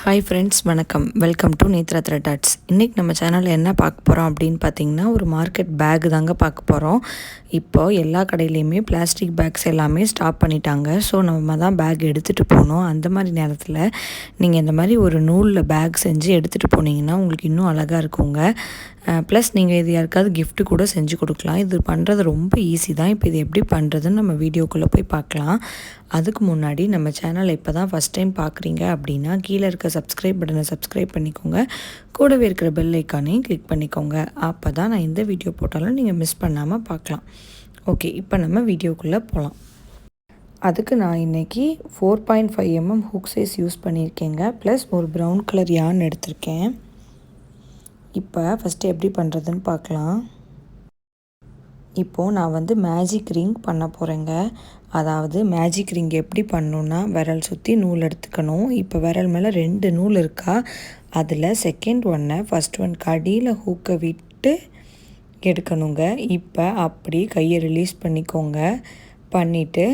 Hi friends, வணக்கம். Welcome to Netra thread arts. இன்றைக்கி நம்ம சேனலில் என்ன பார்க்க போகிறோம் அப்படின்னு பார்த்தீங்கன்னா, ஒரு மார்க்கெட் பேக் தாங்க பார்க்க போகிறோம். இப்போது எல்லா கடையிலையுமே பிளாஸ்டிக் பேக்ஸ் எல்லாமே ஸ்டாப் பண்ணிட்டாங்க. ஸோ நம்ம தான் பேக் எடுத்துகிட்டு போகணும். அந்த மாதிரி நேரத்தில் நீங்கள் இந்த மாதிரி ஒரு நூலில் பேக் செஞ்சு எடுத்துகிட்டு போனீங்கன்னா உங்களுக்கு இன்னும் அழகாக இருக்குங்க. ப்ளஸ் நீங்கள் இது யாருக்காவது கிஃப்ட்டு கூட செஞ்சு கொடுக்கலாம். இது பண்ணுறது ரொம்ப ஈஸி தான். இப்போ இது எப்படி பண்ணுறதுன்னு நம்ம வீடியோக்குள்ளே போய் பார்க்கலாம். அதுக்கு முன்னாடி நம்ம சேனலை இப்போ தான் ஃபஸ்ட் டைம் பார்க்குறீங்க அப்படின்னா கீழே இருக்க சப்ஸ்கிரைப் பட்டனை சப்ஸ்கிரைப் பண்ணிக்கோங்க. கூடவே இருக்கிற பெல் ஐக்கானையும் கிளிக் பண்ணிக்கோங்க. அப்போ தான் நான் எந்த வீடியோ போட்டாலும் நீங்கள் மிஸ் பண்ணாமல் பார்க்கலாம். ஓகே, இப்போ நம்ம வீடியோக்குள்ளே போகலாம். அதுக்கு நான் இன்றைக்கி 4.5 mm ஹூக் சைஸ் யூஸ் பண்ணியிருக்கேங்க. ப்ளஸ் ஒரு ப்ரௌன் கலர் யான் எடுத்திருக்கேன். இப்போ ஃபஸ்ட்டு எப்படி பண்ணுறதுன்னு பார்க்கலாம். இப்போது நான் மேஜிக் ரிங் பண்ண போகிறேங்க. அதாவது மேஜிக் ரிங் எப்படி பண்ணணுன்னா, விரல் சுற்றி நூல் எடுத்துக்கணும். இப்போ விரல் மேலே 2 நூல் இருக்கா, அதில் செகண்ட் ஒன்னை ஃபஸ்ட் ஒன்க்கு அடியில் ஹூக்கை விட்டு எடுக்கணுங்க. இப்போ அப்படி கையை ரிலீஸ் பண்ணிக்கோங்க. பண்ணிவிட்டு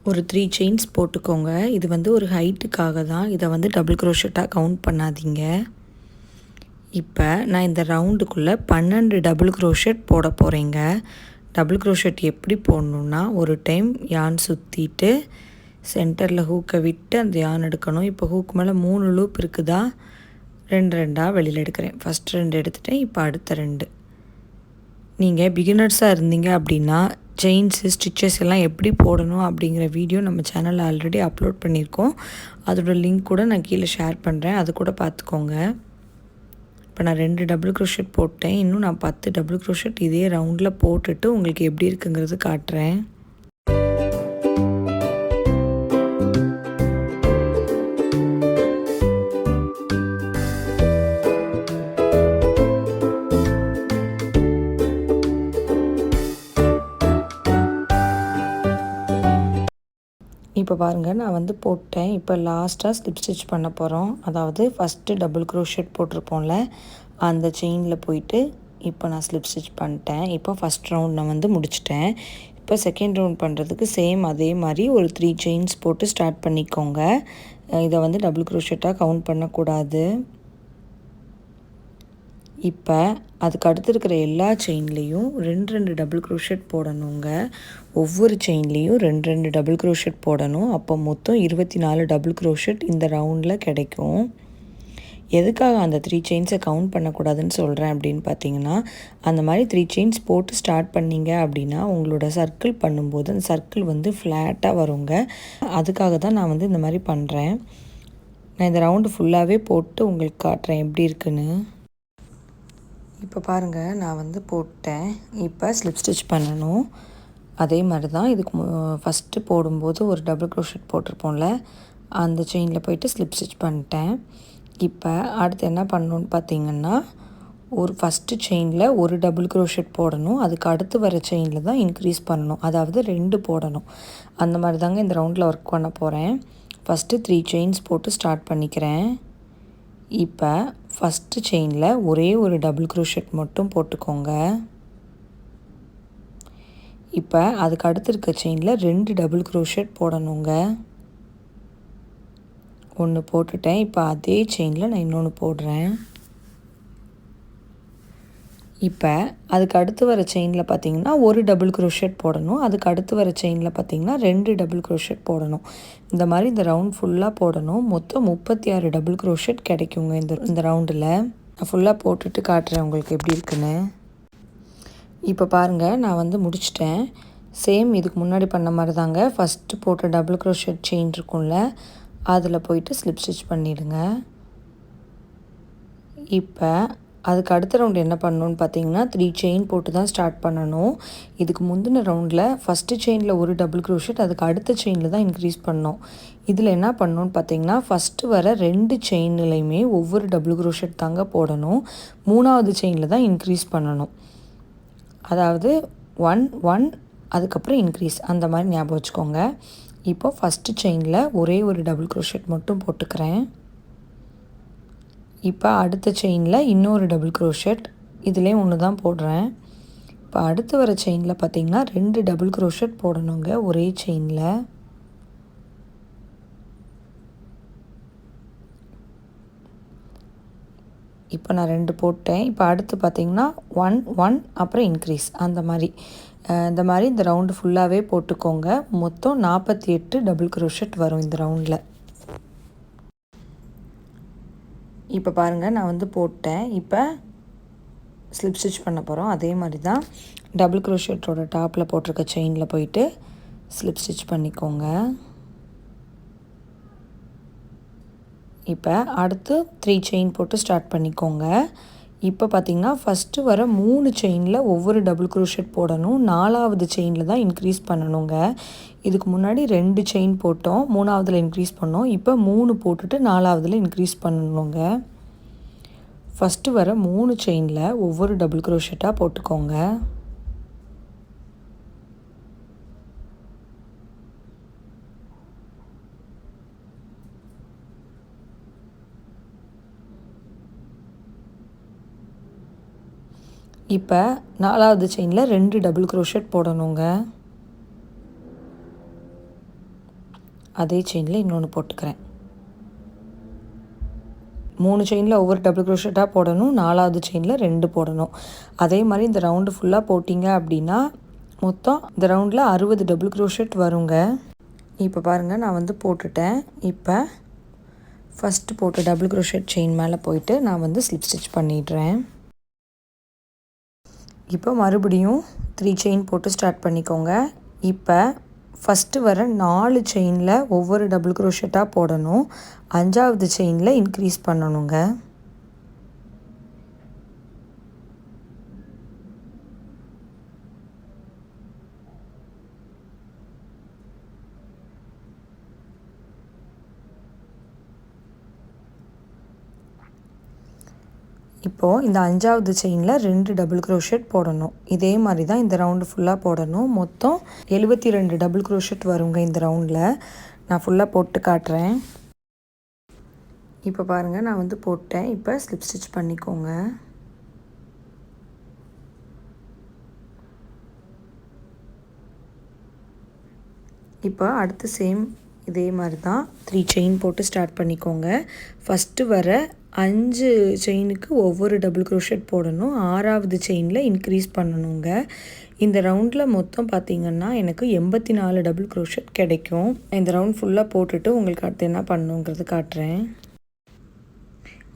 ஒரு 3 செயின்ஸ் போட்டுக்கோங்க. இது ஒரு ஹைட்டுக்காக தான். இதை டபுள் க்ரோஷெட்டாக கவுண்ட் பண்ணாதீங்க. இப்போ நான் இந்த ரவுண்டுக்குள்ளே 12 டபுள் க்ரோஷெட் போட போகிறேங்க. டபுள் க்ரோஷெட் எப்படி போடணுன்னா, ஒரு டைம் யான் சுற்றிட்டு சென்டரில் ஹூக்கை விட்டு அந்த யான் எடுக்கணும். இப்போ ஹூக் மேலே 3 லூப் இருக்குதா, 2 வெளியில் எடுக்கிறேன். ஃபஸ்ட் 2 எடுத்துட்டேன். இப்போ அடுத்த 2. நீங்கள் பிகினர்ஸாக இருந்தீங்க அப்படின்னா செயின்ஸு ஸ்டிச்சஸ் எல்லாம் எப்படி போடணும் அப்படிங்கிற வீடியோ நம்ம சேனலில் ஆல்ரெடி அப்லோட் பண்ணியிருக்கோம். அதோடய லிங்க் கூட நான் கீழே ஷேர் பண்ணுறேன், அது கூட பார்த்துக்கோங்க. இப்போ நான் 2 டபுள் க்ரோஷெட் போட்டேன். இன்னும் நான் 10 டபுள் க்ரோஷெட் இதே ரவுண்டில் போட்டுட்டு உங்களுக்கு எப்படி இருக்குங்கிறது காட்டுறேன். இப்போ பாருங்கள், நான் போட்டேன். இப்போ லாஸ்ட்டாக ஸ்லிப் ஸ்டிச் பண்ண போகிறோம். அதாவது ஃபஸ்ட்டு டபுள் க்ரோஷெட் போட்டிருப்போம்ல, அந்த செயினில் போயிட்டு இப்போ நான் ஸ்லிப் ஸ்டிச் பண்ணிட்டேன். இப்போ ஃபஸ்ட் ரவுண்ட் நான் முடிச்சிட்டேன். இப்போ செகண்ட் ரவுண்ட் பண்ணுறதுக்கு சேம் அதே மாதிரி ஒரு 3 செயின்ஸ் போட்டு ஸ்டார்ட் பண்ணிக்கோங்க. இதை டபுள் க்ரோஷெட்டாக கவுண்ட் பண்ணக்கூடாது. இப்போ அதுக்கு அடுத்து இருக்கிற எல்லா செயின்லேயும் 2 டபுள் க்ரோஷெட் போடணுங்க. ஒவ்வொரு செயின்லேயும் 2 டபுள் க்ரோஷெட் போடணும். அப்போ மொத்தம் 24 டபுள் க்ரோஷெட் இந்த ரவுண்டில் கிடைக்கும். எதுக்காக அந்த 3 செயின்ஸை கவுண்ட் பண்ணக்கூடாதுன்னு சொல்கிறேன் அப்படின்னு பார்த்தீங்கன்னா, அந்த மாதிரி 3 செயின்ஸ் போட்டு ஸ்டார்ட் பண்ணிங்க அப்படின்னா உங்களோட சர்க்கிள் பண்ணும்போது அந்த சர்க்கிள் ஃப்ளாட்டாக வருங்க. அதுக்காக தான் நான் இந்த மாதிரி பண்ணுறேன். நான் இந்த ரவுண்டு ஃபுல்லாகவே போட்டு உங்களுக்கு காட்டுறேன் எப்படி இருக்குன்னு. இப்போ பாருங்கள், நான் போட்டேன். இப்போ ஸ்லிப் ஸ்டிச் பண்ணணும். அதே மாதிரி தான் இதுக்கு ஃபஸ்ட்டு போடும்போது ஒரு டபுள் க்ரோஷெட் போட்டிருப்போம்ல, அந்த செயினில் போயிட்டு ஸ்லிப் ஸ்டிச் பண்ணிட்டேன். இப்போ அடுத்து என்ன பண்ணணுன்னு பார்த்தீங்கன்னா, ஒரு ஃபஸ்ட்டு செயினில் ஒரு டபுள் க்ரோஷெட் போடணும். அதுக்கு அடுத்து வர செயினில் தான் இன்க்ரீஸ் பண்ணணும். அதாவது 2 போடணும். அந்த மாதிரி தாங்க இந்த ரவுண்டில் ஒர்க் பண்ண போகிறேன். ஃபஸ்ட்டு 3 செயின்ஸ் போட்டு ஸ்டார்ட் பண்ணிக்கிறேன். இப்போ ஃபஸ்ட்டு செயினில் ஒரே ஒரு டபுள் க்ரோஷெட் மட்டும் போட்டுக்கோங்க. இப்போ அதுக்கு அடுத்து இருக்க செயினில் 2 டபுள் க்ரோஷெட் போடணுங்க. 1 போட்டுட்டேன். இப்போ அதே செயினில் நான் இன்னொன்று போடுறேன். இப்போ அதுக்கு அடுத்து வர செயினில் பார்த்திங்கன்னா ஒரு டபுள் க்ரோஷெட் போடணும். அதுக்கு அடுத்து வர செயினில் பார்த்திங்கன்னா 2 டபுள் க்ரோஷெட் போடணும். இந்த மாதிரி இந்த ரவுண்ட் ஃபுல்லாக போடணும். மொத்தம் 36 டபுள் க்ரோஷெட் கிடைக்குங்க இந்த ரவுண்டில். நான் ஃபுல்லாக போட்டுட்டு காட்டுறேன் உங்களுக்கு எப்படி இருக்குன்னு. இப்போ பாருங்கள், நான் முடிச்சிட்டேன். சேம் இதுக்கு முன்னாடி பண்ண மாதிரி தாங்க. ஃபஸ்ட்டு போட்ட டபுள் க்ரோஷெட் செயின் இருக்கும்ல, அதில் போயிட்டு ஸ்லிப் ஸ்டிச் பண்ணிவிடுங்க. இப்போ அதுக்கு அடுத்த ரவுண்டு என்ன பண்ணணுன்னு பார்த்தீங்கன்னா, 3 செயின் போட்டு தான் ஸ்டார்ட் பண்ணணும். இதுக்கு முந்தின ரவுண்டில் ஃபஸ்ட்டு செயினில் ஒரு டபுள் க்ரோஷெட், அதுக்கு அடுத்த செயினில் தான் இன்க்ரீஸ் பண்ணணும். இதில் என்ன பண்ணணுன்னு பார்த்தீங்கன்னா, ஃபஸ்ட்டு வர 2 செயின்லையுமே ஒவ்வொரு டபுள் க்ரோஷெட் தாங்க போடணும். 3ஆவது செயினில் தான் இன்க்ரீஸ் பண்ணணும். அதாவது 1 1 அதுக்கப்புறம் இன்க்ரீஸ், அந்த மாதிரி ஞாபகம் வச்சுக்கோங்க. இப்போ ஃபஸ்ட்டு செயினில் ஒரே ஒரு டபுள் க்ரோஷெட் மட்டும் போட்டுக்கிறேன். இப்போ அடுத்த செயினில் இன்னொரு டபுள் க்ரோஷெட், இதுலேயும் 1 தான் போடுறேன். இப்போ அடுத்து வர செயினில் பார்த்திங்கன்னா 2 டபுள் க்ரோஷெட் போடணுங்க ஒரே செயினில். இப்போ நான் 2 போட்டேன். இப்போ அடுத்து பார்த்திங்கன்னா 1 1 அப்புறம் இன்க்ரீஸ் அந்த மாதிரி இந்த ரவுண்டு ஃபுல்லாகவே போட்டுக்கோங்க. மொத்தம் 48 டபுள் க்ரோஷெட் வரும் இந்த ரவுண்டில். இப்போ பாருங்கள், நான் வந்து போட்டேன். இப்போ ஸ்லிப் ஸ்டிச் பண்ண போகிறோம். அதே மாதிரி தான் டபுள் க்ரோஷெட்டோட டாப்பில் போட்டிருக்க செயினில் போயிட்டு ஸ்லிப் ஸ்டிச் பண்ணிக்கோங்க. இப்போ அடுத்து 3 செயின் போட்டு ஸ்டார்ட் பண்ணிக்கோங்க. இப்போ பார்த்திங்கன்னா ஃபஸ்ட்டு வர 3 செயினில் ஒவ்வொரு டபுள் க்ரோஷெட் போடணும். 4வது செயினில் தான் இன்க்ரீஸ் பண்ணணுங்க. இதுக்கு முன்னாடி 2 செயின் போட்டோம், 3வதில் இன்க்ரீஸ் பண்ணோம். இப்போ 3 போட்டுட்டு 4வதில் இன்க்ரீஸ் பண்ணணுங்க. ஃபஸ்ட்டு வர 3 செயினில் ஒவ்வொரு டபுள் க்ரோஷெட்டாக போட்டுக்கோங்க. இப்போ 4வது செயினில் 2 டபுள் க்ரோஷெட் போடணுங்க. அதே செயினில் இன்னொன்று போட்டுக்கிறேன். 3 செயினில் ஒவ்வொரு டபுள் க்ரோஷெட்டாக போடணும். 4வது செயினில் 2 போடணும். அதே மாதிரி இந்த ரவுண்டு ஃபுல்லாக போட்டிங்க அப்படின்னா மொத்தம் இந்த ரவுண்டில் 60 டபுள் க்ரோஷெட் வருங்க. இப்போ பாருங்கள், நான் வந்து போட்டுட்டேன். இப்போ ஃபஸ்ட்டு போட்ட டபுள் க்ரோஷெட் செயின் மேலே போயிட்டு நான் வந்து ஸ்லிப் ஸ்டிச் பண்ணிடுறேன். இப்போ மறுபடியும் 3 செயின் போட்டு ஸ்டார்ட் பண்ணிக்கோங்க. இப்போ ஃபஸ்ட்டு வர 4 செயினில் ஒவ்வொரு டபுள் க்ரோஷெட்டாக போடணும். 5வது செயினில் இன்க்ரீஸ் பண்ணணுங்க. இப்போது இந்த 5வது செயினில் 2 டபுள் க்ரோஷெட் போடணும். இதே மாதிரி தான் இந்த ரவுண்டு ஃபுல்லாக போடணும். மொத்தம் 72 டபுள் க்ரோஷெட் வருங்க இந்த ரவுண்டில். நான் ஃபுல்லாக போட்டு காட்டுறேன். இப்போ பாருங்கள், நான் வந்து போட்டேன். இப்போ ஸ்லிப் ஸ்டிச் பண்ணிக்கோங்க. இப்போ அடுத்து சேம் இதே மாதிரி தான் 3 செயின் போட்டு ஸ்டார்ட் பண்ணிக்கோங்க. ஃபஸ்ட்டு வர 5 செயினுக்கு ஒவ்வொரு டபுள் க்ரோஷெட் போடணும். 6வது செயினில் இன்க்ரீஸ் பண்ணணுங்க. இந்த ரவுண்டில் மொத்தம் பார்த்திங்கன்னா எனக்கு 84 டபுள் க்ரோஷெட் கிடைக்கும். இந்த ரவுண்ட் ஃபுல்லாக போட்டுட்டு உங்களுக்கு அடுத்து என்ன பண்ணணுங்கிறது காட்டுறேன்.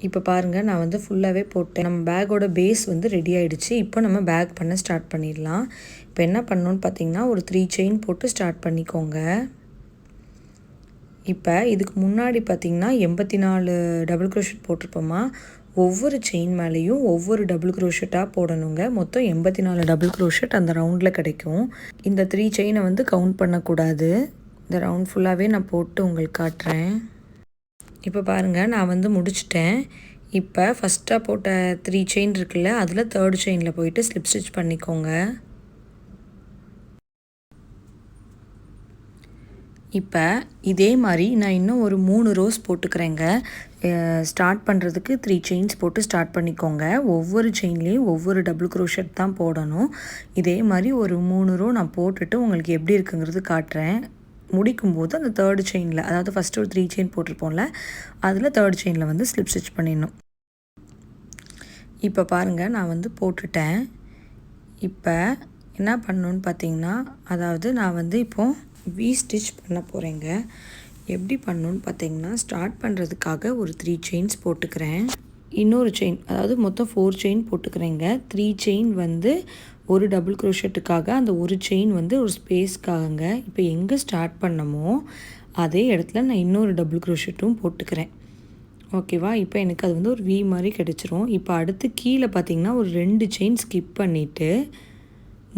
இப்போ பாருங்கள், நான் வந்து ஃபுல்லாகவே போட்டேன். நம்ம பேக்கோட பேஸ் வந்து ரெடி ஆகிடுச்சு. இப்போ நம்ம பேக் பண்ண ஸ்டார்ட் பண்ணிடலாம். இப்போ என்ன பண்ணணுன்னு பார்த்திங்கன்னா ஒரு 3 செயின் போட்டு ஸ்டார்ட் பண்ணிக்கோங்க. இப்போ இதுக்கு முன்னாடி பார்த்திங்கன்னா 84 டபுள் க்ரோஷெட் போட்டிருப்போமா, ஒவ்வொரு செயின் மேலேயும் ஒவ்வொரு டபுள் க்ரோஷெட்டாக போடணுங்க. மொத்தம் 84 டபுள் க்ரோஷெட் அந்த ரவுண்டில் கிடைக்கும். இந்த 3 செயினை வந்து கவுண்ட் பண்ணக்கூடாது. இந்த ரவுண்ட் ஃபுல்லாகவே நான் போட்டு உங்களுக்கு காட்டுறேன். இப்போ பாருங்கள், நான் வந்து முடிச்சிட்டேன். இப்போ ஃபஸ்ட்டாக போட்ட 3 செயின் இருக்குல்ல, அதில் 3rd செயினில் போயிட்டு ஸ்லிப் ஸ்டிச் பண்ணிக்கோங்க. இப்போ இதே மாதிரி நான் இன்னும் ஒரு 3 ரோஸ் போட்டுக்கிறேங்க. ஸ்டார்ட் பண்ணுறதுக்கு 3 செயின்ஸ் போட்டு ஸ்டார்ட் பண்ணிக்கோங்க. ஒவ்வொரு செயின்லேயும் ஒவ்வொரு டபுள் க்ரோஷெட் தான் போடணும். இதே மாதிரி ஒரு 3 ரோ நான் போட்டுட்டு உங்களுக்கு எப்படி இருக்குங்கிறது காட்டுறேன். முடிக்கும்போது அந்த 3rd செயினில், அதாவது ஃபஸ்ட்டு ஒரு 3 செயின் போட்டிருப்போம்ல, அதில் 3rd செயினில் வந்து ஸ்லிப் ஸ்டிச் பண்ணிடணும். இப்போ பாருங்கள், நான் வந்து போட்டுட்டேன். இப்போ என்ன பண்ணணுன்னு பார்த்தீங்கன்னா, அதாவது நான் வந்து இப்போது வி ஸ்டிச் பண்ண போகிறேங்க. எப்படி பண்ணணுன்னு பார்த்தீங்கன்னா, ஸ்டார்ட் பண்ணுறதுக்காக ஒரு 3 செயின்ஸ் போட்டுக்கிறேன். இன்னொரு செயின், அதாவது மொத்தம் 4 செயின் போட்டுக்கிறேங்க. 3 செயின் வந்து ஒரு டபுள் க்ரோஷெட்டுக்காக, அந்த ஒரு செயின் வந்து ஒரு ஸ்பேஸ்க்காகங்க. இப்போ எங்கே ஸ்டார்ட் பண்ணமோ அதே இடத்துல நான் இன்னொரு டபுள் க்ரோஷெட்டும் போட்டுக்கிறேன். ஓகேவா? இப்போ எனக்கு அது வந்து ஒரு வி மாதிரி கிடச்சிரும். இப்போ அடுத்து கீழே பார்த்திங்கன்னா ஒரு 2 செயின் ஸ்கிப் பண்ணிவிட்டு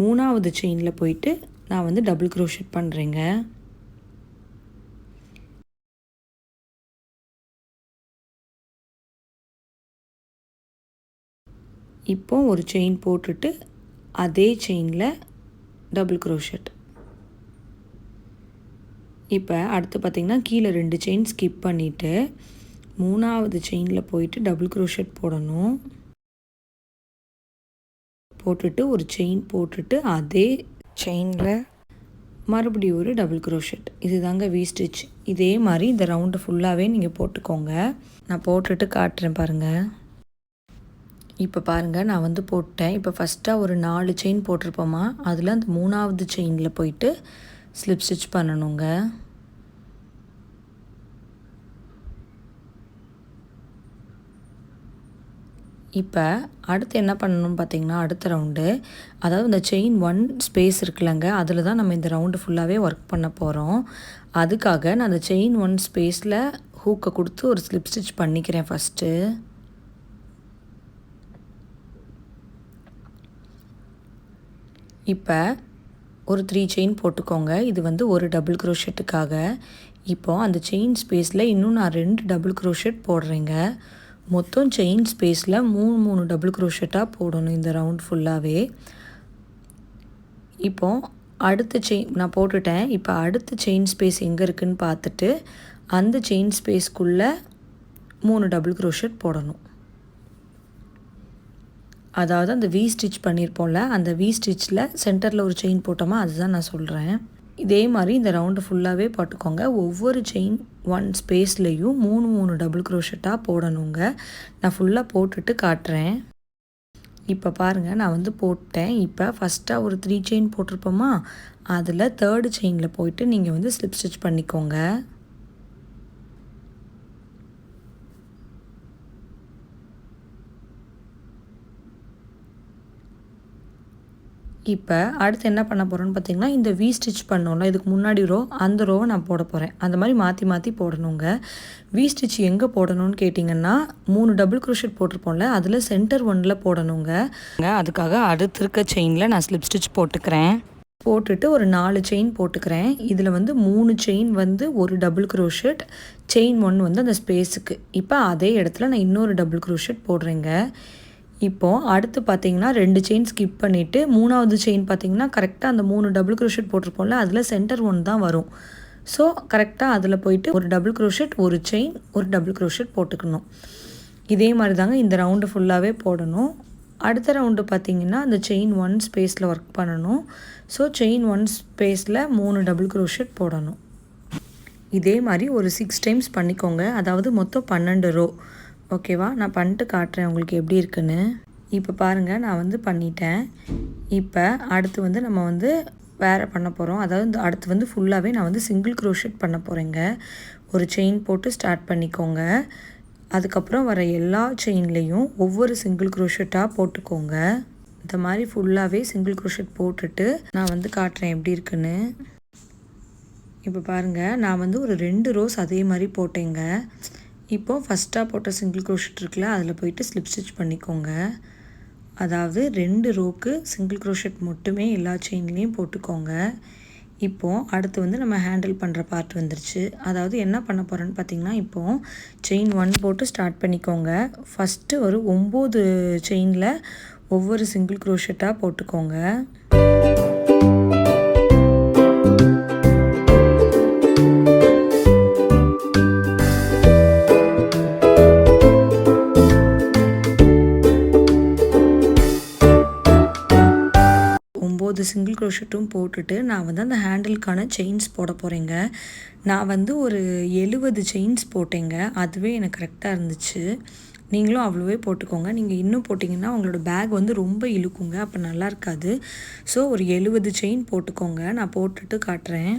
3வது செயினில் போயிட்டு நான் வந்து டபுள் க்ரோஷெட் பண்ணுறேங்க. இப்போ ஒரு செயின் போட்டுட்டு அதே செயினில் டபுள் க்ரோஷெட். இப்போ அடுத்து பார்த்திங்கன்னா கீழே 2 செயின் ஸ்கிப் பண்ணிவிட்டு 3வது செயினில் போயிட்டு டபுள் க்ரோஷெட் போடணும். போட்டுட்டு ஒரு செயின் போட்டுட்டு அதே செயினில் மறுபடியும் ஒரு டபுள் க்ரோஷெட். இது தாங்க வி ஸ்டிச். இதே மாதிரி இந்த ரவுண்டு ஃபுல்லாகவே நீங்கள் போட்டுக்கோங்க. நான் போட்டுட்டு காட்டுறேன் பாருங்கள். இப்போ பாருங்கள் நான் வந்து போட்டேன். இப்போ ஃபஸ்ட்டாக ஒரு 4 செயின் போட்டிருப்போமா, அதில் அந்த 3வது செயினில் போயிட்டு ஸ்லிப் ஸ்டிச் பண்ணணுங்க. இப்போ அடுத்து என்ன பண்ணணும்னு பார்த்தீங்கன்னா, அடுத்த ரவுண்டு, அதாவது இந்த செயின் 1 ஸ்பேஸ் இருக்குல்லங்க, அதில் தான் நம்ம இந்த ரவுண்டு ஃபுல்லாகவே ஒர்க் பண்ண போகிறோம். அதுக்காக நான் அந்த செயின் 1 ஸ்பேஸில் ஹூக்கை கொடுத்து ஒரு ஸ்லிப் ஸ்டிச் பண்ணிக்கிறேன் ஃபஸ்ட்டு. இப்போ ஒரு 3 செயின் போட்டுக்கோங்க. இது வந்து ஒரு டபுள் க்ரோஷெட்டுக்காக. இப்போது அந்த செயின் ஸ்பேஸில் இன்னும் நான் 2 டபுள் க்ரோஷெட் போடுறேங்க. மொத்தம் செயின் ஸ்பேஸில் 3 டபுள் க்ரோஷெட்டாக போடணும் இந்த ரவுண்ட் ஃபுல்லாகவே. இப்போது அடுத்த செயின் நான் போட்டுட்டேன். இப்போ அடுத்த செயின் ஸ்பேஸ் எங்கே இருக்குதுன்னு பார்த்துட்டு அந்த செயின் ஸ்பேஸ்க்குள்ளே 3 டபுள் க்ரோஷெட் போடணும். அதாவது அந்த வி ஸ்டிச் பண்ணியிருப்போம்ல, அந்த வி ஸ்டிச்சில் சென்டரில் ஒரு செயின் போட்டோமா, அதுதான் நான் சொல்கிறேன். இதே மாதிரி இந்த ரவுண்டு ஃபுல்லாகவே போட்டுக்கோங்க. ஒவ்வொரு செயின் 1 ஸ்பேஸ்லேயும் 3 டபுள் க்ரோஷெட்டாக போடணுங்க. நான் ஃபுல்லாக போட்டுட்டு காட்டுறேன். இப்போ பாருங்கள் நான் வந்து போட்டேன். இப்போ ஃபஸ்ட்டாக ஒரு 3 செயின் போட்டிருப்போமா, அதில் 3rd செயினில் போயிட்டு நீங்கள் வந்து ஸ்லிப் ஸ்டிச் பண்ணிக்கோங்க. இப்போ அடுத்து என்ன பண்ண போகிறோன்னு பார்த்தீங்கன்னா, இந்த வி ஸ்டிச் பண்ணோம்ல, இதுக்கு முன்னாடி ரோ, அந்த ரோவை நான் போட போகிறேன். அந்த மாதிரி மாற்றி மாற்றி போடணுங்க. வி ஸ்டிச் எங்கே போடணும்னு கேட்டிங்கன்னா, 3 டபுள் க்ரோஷெட் போட்டிருப்போம்ல, அதில் சென்டர் 1ல் போடணுங்க. அதுக்காக அடுத்து இருக்க செயினில் நான் ஸ்லிப் ஸ்டிச் போட்டுக்கிறேன். போட்டுட்டு ஒரு 4 செயின் போட்டுக்கிறேன். இதில் வந்து 3 செயின் வந்து ஒரு டபுள் க்ரோஷெட், செயின் 1 வந்து அந்த ஸ்பேஸுக்கு. இப்போ அதே இடத்துல நான் இன்னொரு டபுள் க்ரோஷெட் போடுறேங்க. இப்போது அடுத்து பார்த்தீங்கன்னா 2 செயின் ஸ்கிப் பண்ணிவிட்டு 3வது செயின் பார்த்தீங்கன்னா கரெக்டாக அந்த 3 டபுள் க்ரோஷெட் போட்டிருப்போம்ல, அதில் சென்டர் 1 தான் வரும். ஸோ கரெக்டாக அதில் போயிட்டு ஒரு டபுள் க்ரோஷெட், ஒரு செயின், ஒரு டபுள் க்ரோஷெட் போட்டுக்கணும். இதே மாதிரி தாங்க இந்த ரவுண்டு ஃபுல்லாகவே போடணும். அடுத்த ரவுண்டு பார்த்திங்கன்னா அந்த செயின் 1 ஸ்பேஸில் ஒர்க் பண்ணணும். ஸோ செயின் 1 ஸ்பேஸில் 3 டபுள் க்ரோஷெட் போடணும். இதே மாதிரி ஒரு 6 டைம்ஸ் பண்ணிக்கோங்க. அதாவது மொத்தம் 12 ரோ. ஓகேவா? நான் பண்ணிட்டு காட்டுறேன் உங்களுக்கு எப்படி இருக்குன்னு. இப்போ பாருங்கள் நான் வந்து பண்ணிட்டேன். இப்போ அடுத்து வந்து நம்ம வந்து வேறு பண்ண போகிறோம். அதாவது அடுத்து வந்து ஃபுல்லாகவே நான் வந்து சிங்கிள் க்ரோஷெட் பண்ண போகிறேங்க. ஒரு செயின் போட்டு ஸ்டார்ட் பண்ணிக்கோங்க. அதுக்கப்புறம் வர எல்லா செயின்லேயும் ஒவ்வொரு சிங்கிள் க்ரோஷெட்டாக போட்டுக்கோங்க. இந்த மாதிரி ஃபுல்லாகவே சிங்கிள் க்ரோஷெட் போட்டுட்டு நான் வந்து காட்டுறேன் எப்படி இருக்குன்னு. இப்போ பாருங்கள் நான் வந்து ஒரு 2 ரோஸ் அதே மாதிரி போட்டேங்க. இப்போது ஃபஸ்ட்டாக போட்ட சிங்கிள் க்ரோஷெட் இருக்குல்ல, அதில் போயிட்டு ஸ்லிப் ஸ்டிச் பண்ணிக்கோங்க. அதாவது 2 ரோக்கு சிங்கிள் க்ரோஷெட் மட்டுமே எல்லா செயின்லேயும் போட்டுக்கோங்க. இப்போது அடுத்து வந்து நம்ம ஹேண்டில் பண்ணுற பார்ட் வந்துருச்சு. அதாவது என்ன பண்ண போகிறோன்னு பார்த்தீங்கன்னா, இப்போது செயின் 1 போட்டு ஸ்டார்ட் பண்ணிக்கோங்க. ஃபஸ்ட்டு ஒரு 9 செயினில் ஒவ்வொரு சிங்கிள் க்ரோஷெட்டாக போட்டுக்கோங்க. 9 சிங்கிள் க்ரோஷெட்டும் போட்டுட்டு நான் வந்து அந்த ஹேண்டிலுக்கான செயின்ஸ் போட போகிறேங்க. நான் வந்து ஒரு 70 செயின்ஸ் போட்டேங்க. அதுவே எனக்கு கரெக்டாக இருந்துச்சு. நீங்களும் அவ்வளோவே போட்டுக்கோங்க. நீங்கள் இன்னும் போட்டிங்கன்னா உங்களோட பேக் வந்து ரொம்ப இழுக்குங்க, அப்போ நல்லா இருக்காது. ஸோ ஒரு 70 செயின் போட்டுக்கோங்க. நான் போட்டுட்டு காட்டுறேன்.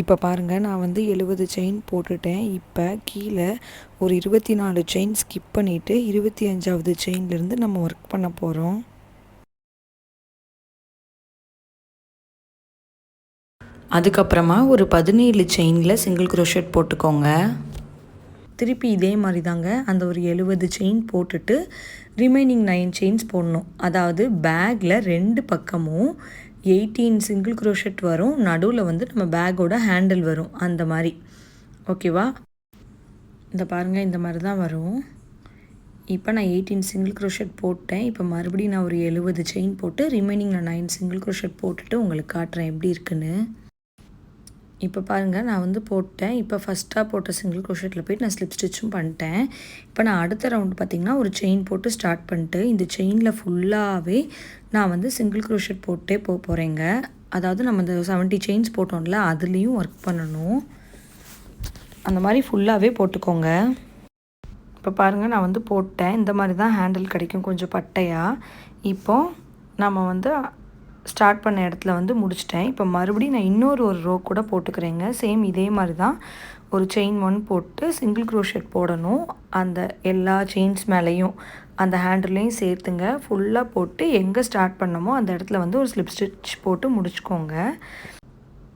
இப்போ பாருங்கள் நான் வந்து 70 செயின் போட்டுட்டேன். இப்போ கீழே ஒரு 24 செயின் ஸ்கிப் பண்ணிவிட்டு 25வது செயின்லேருந்து நம்ம ஒர்க் பண்ண போகிறோம். அதுக்கப்புறமா ஒரு 17 செயினில் சிங்கிள் க்ரோஷெட் போட்டுக்கோங்க. திருப்பி இதே மாதிரி தாங்க அந்த ஒரு 70 செயின் போட்டுட்டு ரிமைனிங் 9 செயின்ஸ் போடணும். அதாவது பேக்கில் 2 பக்கமும் 18 சிங்கிள் க்ரோஷெட் வரும். நடுவில் வந்து நம்ம பேக்கோட ஹேண்டில் வரும். அந்த மாதிரி ஓகேவா? இந்த பாருங்கள் இந்த மாதிரி தான் வரும். இப்போ நான் 18 சிங்கிள் க்ரோஷெட் போட்டேன். இப்போ மறுபடியும் நான் ஒரு 70 செயின் போட்டு ரிமைனிங் நான் 9 சிங்கிள் க்ரோஷெட் போட்டுட்டு உங்களுக்கு காட்டுறேன் எப்படி இருக்குன்னு. இப்போ பாருங்கள் நான் வந்து போட்டேன். இப்போ ஃபஸ்ட்டாக போட்ட சிங்கிள் க்ரோஷெட்டில் போய்ட்டு நான் ஸ்லிப் ஸ்டிச்சும் பண்ணிட்டேன். இப்போ நான் அடுத்த ரவுண்டு பார்த்திங்கன்னா ஒரு செயின் போட்டு ஸ்டார்ட் பண்ணிட்டு இந்த செயினில் ஃபுல்லாகவே நான் வந்து சிங்கிள் க்ரோஷெட் போட்டே போகிறேங்க. அதாவது நம்ம இந்த 70 செயின்ஸ் போட்டோம்ல அதுலேயும் ஒர்க் பண்ணணும். அந்த மாதிரி ஃபுல்லாகவே போட்டுக்கோங்க. இப்போ பாருங்கள் நான் வந்து போட்டேன். இந்த மாதிரி தான் ஹேண்டில் கிடைக்கும் கொஞ்சம் பட்டையாக. இப்போது நம்ம வந்து ஸ்டார்ட் பண்ண இடத்துல வந்து முடிச்சிட்டேன். இப்போ மறுபடியும் நான் இன்னொரு ரோ கூட போட்டுக்கிறேங்க. சேம் இதே மாதிரி தான் ஒரு செயின் 1 போட்டு சிங்கிள் க்ரோஷெட் போடணும். அந்த எல்லா செயின்ஸ் மேலேயும் அந்த ஹேண்டிலையும் சேர்த்துங்க. ஃபுல்லாக போட்டு எங்கே ஸ்டார்ட் பண்ணமோ அந்த இடத்துல வந்து ஒரு ஸ்லிப் ஸ்டிச் போட்டு முடிச்சுக்கோங்க.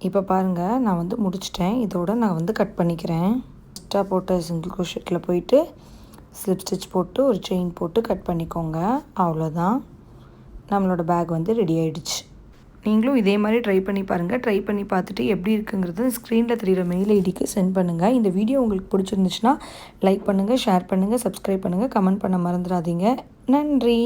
இப்போ பாருங்கள் நான் வந்து முடிச்சிட்டேன். இதோட நான் வந்து கட் பண்ணிக்கிறேன். ஃபஸ்ட்டாக போட்ட சிங்கிள் க்ரோஷெட்டில் போயிட்டு ஸ்லிப் ஸ்டிச் போட்டு ஒரு செயின் போட்டு கட் பண்ணிக்கோங்க. அவ்வளோதான், நம்மளோட பேக் வந்து ரெடி ஆகிடுச்சு. நீங்களும் இதே மாதிரி ட்ரை பண்ணி பாருங்கள். ட்ரை பண்ணி பார்த்துட்டு எப்படி இருக்குங்கிறது ஸ்க்ரீனில் தெரிகிற மெயில் ஐடிக்கு சென்ட் பண்ணுங்கள். இந்த வீடியோ உங்களுக்கு பிடிச்சிருந்துச்சுன்னா லைக் பண்ணுங்கள், ஷேர் பண்ணுங்கள், சப்ஸ்கிரைப் பண்ணுங்கள், கமெண்ட் பண்ண மறந்துடாதீங்க. நன்றி.